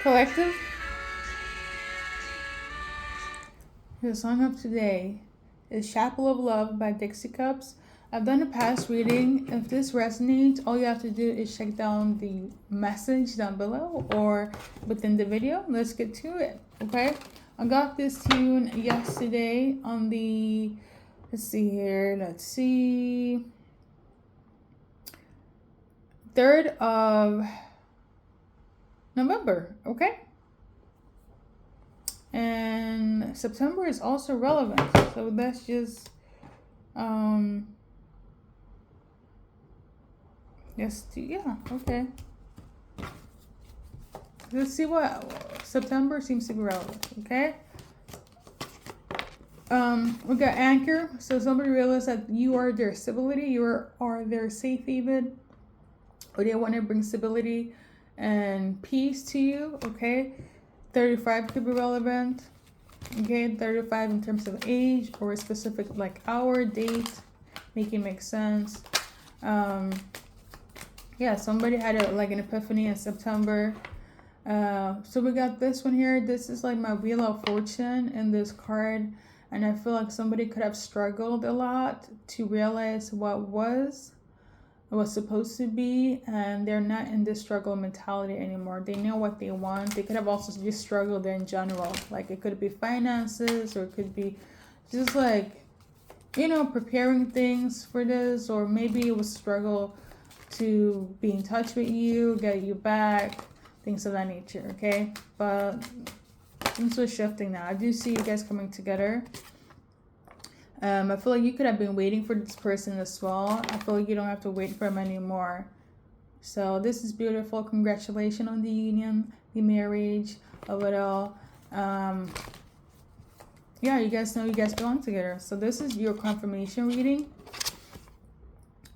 Collective, the song of today is Chapel of Love by Dixie Cups. I've done a past reading. If this resonates, all you have to do is check down the message down below or within the video. Let's get to it, okay? I got this tune yesterday on the, let's see, 3rd of November, okay? And September is also relevant, so that's just okay. Let's see what September seems to be relevant, okay? We got anchor. So somebody realized that you are their stability, you are their safe haven, or they want to bring stability and peace to you, okay? 35 could be relevant, okay? 35 in terms of age or a specific like hour, date, make it make sense. Yeah, somebody had an epiphany in September. So we got this one here. This is like my Wheel of Fortune in this card, and I feel like somebody could have struggled a lot to realize what was supposed to be, and they're not in this struggle mentality anymore. They know what they want. They could have also just struggled in general. Like it could be finances, or it could be just like, preparing things for this, or maybe it was struggle to be in touch with you, get you back, things of that nature, okay? But things are shifting now. I do see you guys coming together. I feel like you could have been waiting for this person as well. I feel like you don't have to wait for him anymore. So this is beautiful. Congratulations on the union, the marriage of it all. Yeah, you guys know you guys belong together. So this is your confirmation reading.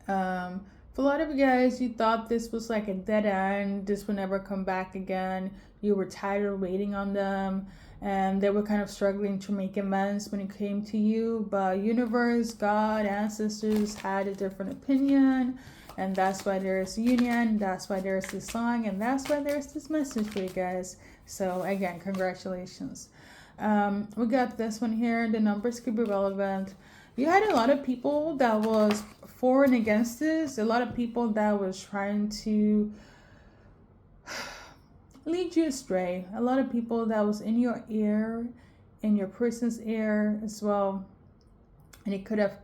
For a lot of you guys, you thought this was like a dead end. This would never come back again. You were tired of waiting on them, and they were kind of struggling to make amends when it came to you. But universe, God, ancestors had a different opinion, and that's why there's union. That's why there's this song, and that's why there's this message for you guys. So again, congratulations. We got this one here. The numbers could be relevant. You had a lot of people that was for and against this. A lot of people that was trying to lead you astray. A lot of people that was in your ear, in your person's ear as well. And it could have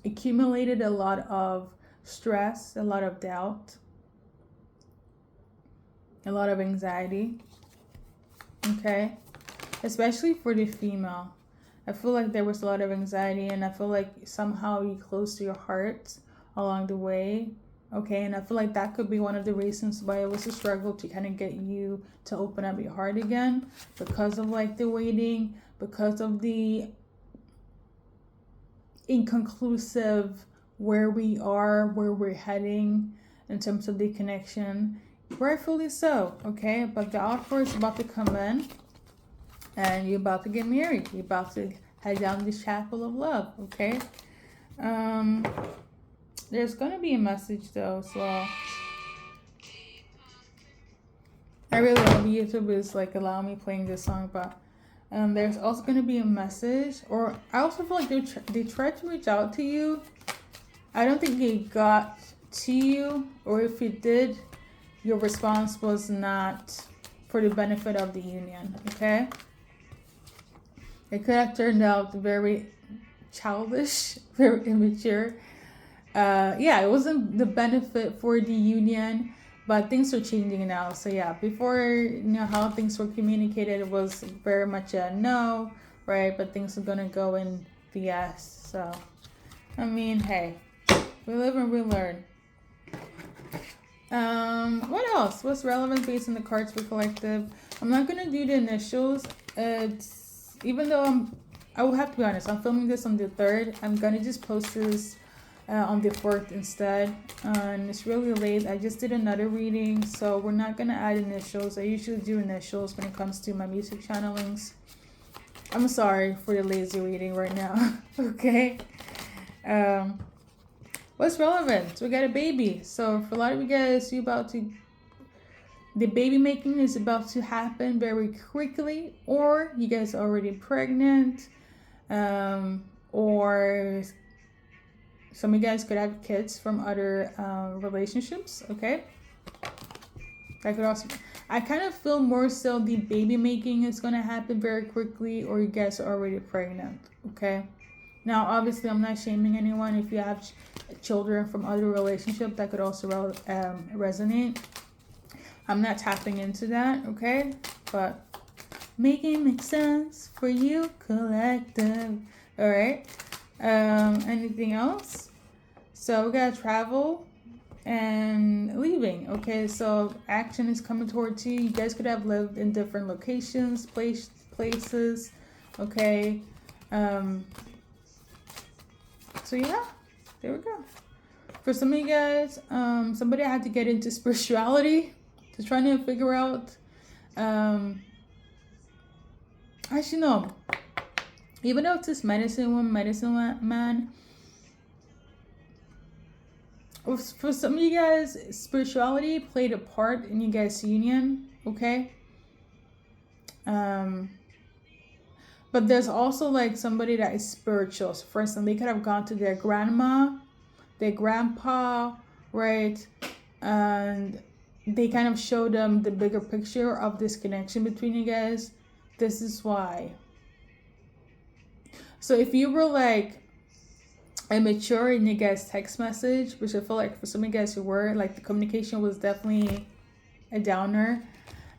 accumulated a lot of stress, a lot of doubt, a lot of anxiety. Okay? Especially for the female. I feel like there was a lot of anxiety, and I feel like somehow you close to your heart along the way. Okay, and I feel like that could be one of the reasons why it was a struggle to kind of get you to open up your heart again, because of like the waiting, because of the inconclusive where we are, where we're heading in terms of the connection. Rightfully so, okay? But the offer is about to come in, and you're about to get married. You're about to head down this chapel of love, okay? There's going to be a message, though, so I really love YouTube is, like, allowing me playing this song, but there's also going to be a message, or I also feel like they tried to reach out to you. I don't think it got to you, or if it did, your response was not for the benefit of the union, okay? It could have turned out very childish, very immature. Yeah, it wasn't the benefit for the union, but things are changing now. So yeah, before, how things were communicated, it was very much a no, right? But things are gonna go in the yes. So, I mean, hey, we live and we learn. What else? What's relevant based on the cards for collective? I'm not gonna do the initials. Even though I will have to be honest, I'm filming this on the 3rd. I'm gonna just post this on the 4th instead. And it's really late. I just did another reading, so we're not gonna add initials. I usually do initials when it comes to my music channelings. I'm sorry for the lazy reading right now. Okay. What's relevant? We got a baby. So for a lot of you guys, you about to the baby making is about to happen very quickly, or you guys are already pregnant, or some of you guys could have kids from other relationships. Okay, that could also, I kind of feel more so the baby making is going to happen very quickly, or you guys are already pregnant. Okay, now obviously I'm not shaming anyone. If you have children from other relationships, that could also resonate. I'm not tapping into that, okay? But making make sense for you, collective. All right. Anything else? So we got travel and leaving. Okay, so action is coming towards you. You guys could have lived in different locations, places. Okay. So yeah, there we go. For some of you guys, somebody had to get into spirituality to try to figure out. Actually, no. Even though it's this medicine woman, medicine man, for some of you guys, spirituality played a part in you guys' union. Okay. But there's also like somebody that is spiritual. So for instance, they could have gone to their grandma, their grandpa, right? And they kind of show them the bigger picture of this connection between you guys. This is why. So if you were like immature in your guys' text message, which I feel like for some of you guys who were, like the communication was definitely a downer.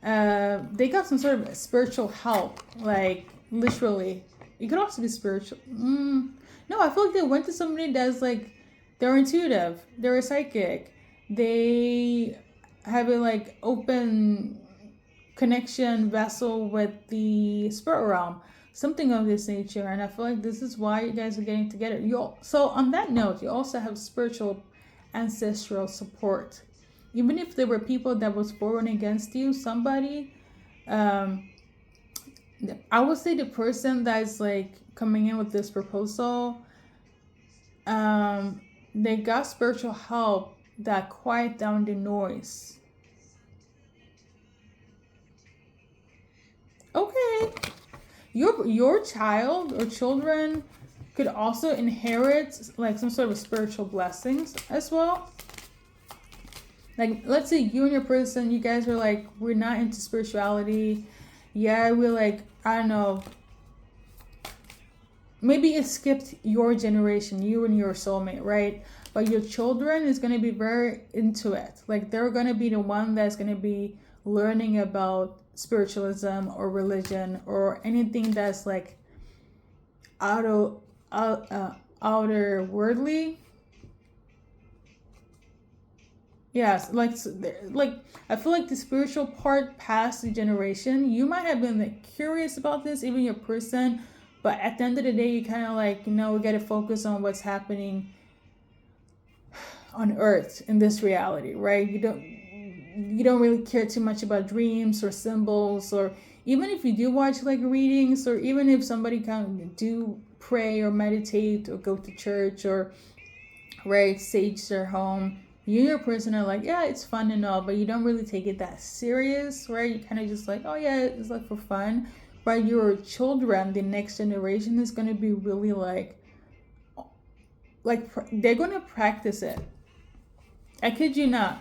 They got some sort of spiritual help, like literally. It could also be spiritual. No, I feel like they went to somebody that's like, they're intuitive, they're a psychic, they have a like open connection vessel with the spirit realm, something of this nature. And I feel like this is why you guys are getting together. So on that note, you also have spiritual ancestral support. Even if there were people that was born against you, somebody, I would say the person that's like coming in with this proposal, they got spiritual help that quiet down the noise. Okay. Your child or children could also inherit like some sort of spiritual blessings as well. Like, let's say you and your person, you guys are like, we're not into spirituality. Yeah, we're like, I don't know. Maybe it skipped your generation, you and your soulmate, right? But your children is going to be very into it. Like, they're going to be the one that's going to be learning about spiritualism or religion or anything that's like outer worldly. Yes, like I feel like the spiritual part past the generation, you might have been like curious about this, even your person, but at the end of the day, you kind of like, we got to focus on what's happening on Earth in this reality, right? You don't really care too much about dreams or symbols, or even if you do watch like readings, or even if somebody can do pray or meditate or go to church or right sage their home. You and your person are like, yeah, it's fun and all, but you don't really take it that serious, right? You kind of just like, oh yeah, it's like for fun. But your children, the next generation, is going to be really like they're going to practice it. I kid you not.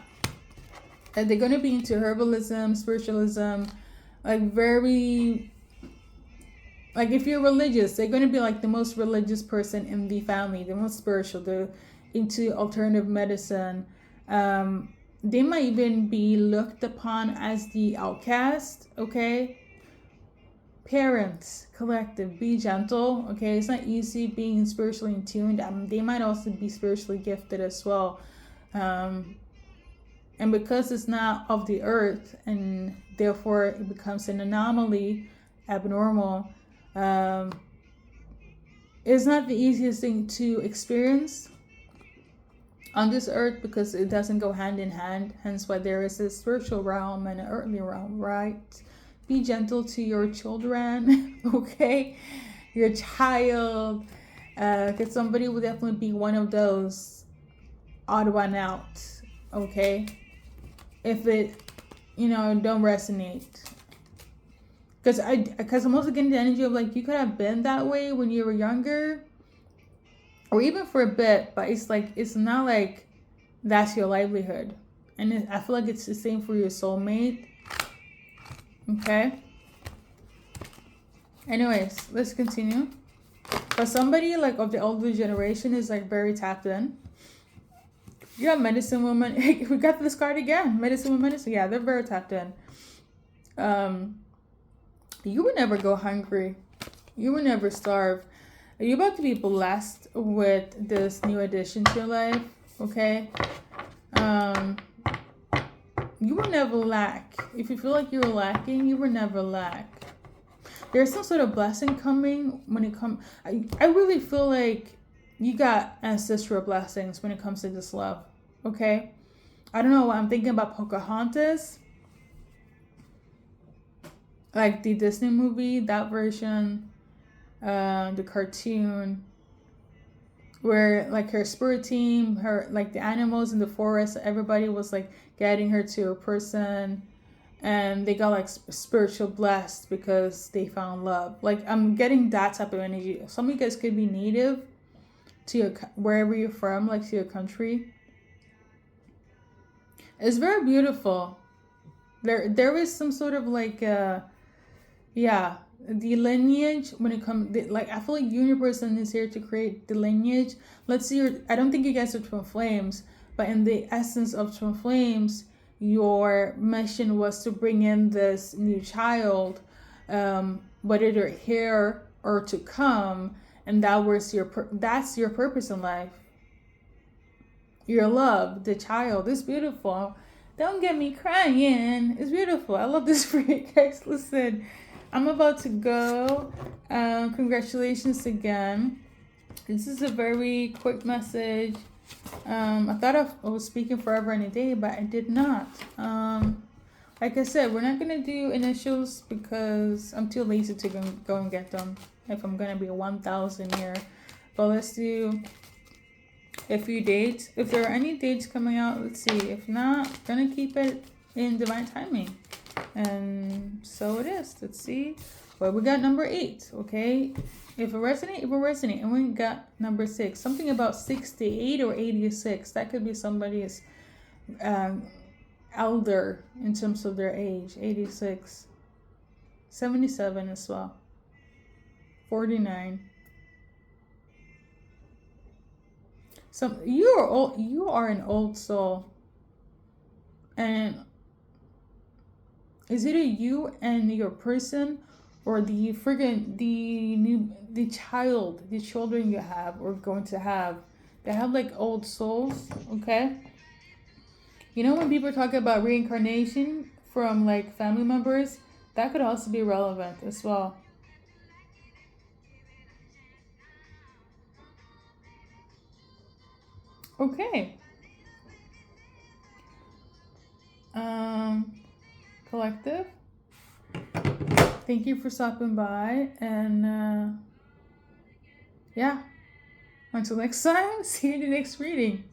They're going to be into herbalism, spiritualism, like very, like if you're religious, they're going to be like the most religious person in the family, the most spiritual, they're into alternative medicine. They might even be looked upon as the outcast, okay? Parents, collective, be gentle, okay? It's not easy being spiritually in tune. They might also be spiritually gifted as well. And because it's not of the earth and therefore it becomes an anomaly, abnormal, it's not the easiest thing to experience on this earth because it doesn't go hand in hand. Hence why there is a spiritual realm and an earthly realm, right? Be gentle to your children, okay? Your child, because somebody will definitely be one of those odd one out, okay? If it don't resonate. Because I'm also getting the energy of like you could have been that way when you were younger, or even for a bit, but it's like it's not like that's your livelihood, and I feel like it's the same for your soulmate. Okay. Anyways, let's continue. For somebody like of the older generation is like very tapped in. You have medicine woman. Hey, we got this card again. Medicine woman. Yeah, they're very tapped in. You will never go hungry. You will never starve. You're about to be blessed with this new addition to your life. Okay. You will never lack. If you feel like you're lacking, you will never lack. There's some sort of blessing coming when it comes. I really feel like you got ancestral blessings when it comes to this love. Okay. I don't know. I'm thinking about Pocahontas. Like the Disney movie, that version, the cartoon, where like her spirit team, her like the animals in the forest, everybody was like guiding her to a person, and they got like spiritual blessed because they found love. Like I'm getting that type of energy. Some of you guys could be native to your wherever you're from, like to your country. It's very beautiful. There is some sort of like yeah, the lineage when it comes like I feel like universe is here to create the lineage. Let's see. I don't think you guys are twin flames, but in the essence of twin flames, your mission was to bring in this new child, whether they're here or to come, and that's your purpose in life. Your love, the child, is beautiful. Don't get me crying. It's beautiful. I love this for you guys. Listen. I'm about to go. Congratulations again. This is a very quick message. I thought I was speaking forever and a day, but I did not. Like I said, we're not going to do initials because I'm too lazy to go and get them if I'm going to be 1,000 here. But let's do a few dates. If there are any dates coming out, let's see. If not, going to keep it in divine timing. And so it is. Let's see. Well, we got number 8, okay? If it resonate, it will resonate. And we got number 6. Something about 68 or 86. That could be somebody's elder in terms of their age. 86. 77 as well. 49. You are old. You are an old soul. And is it you and your person, or the children you have or going to have? They have like old souls, okay? You know when people talk about reincarnation from like family members, that could also be relevant as well. Okay. Collective. Thank you for stopping by, and yeah, until next time, see you in the next reading.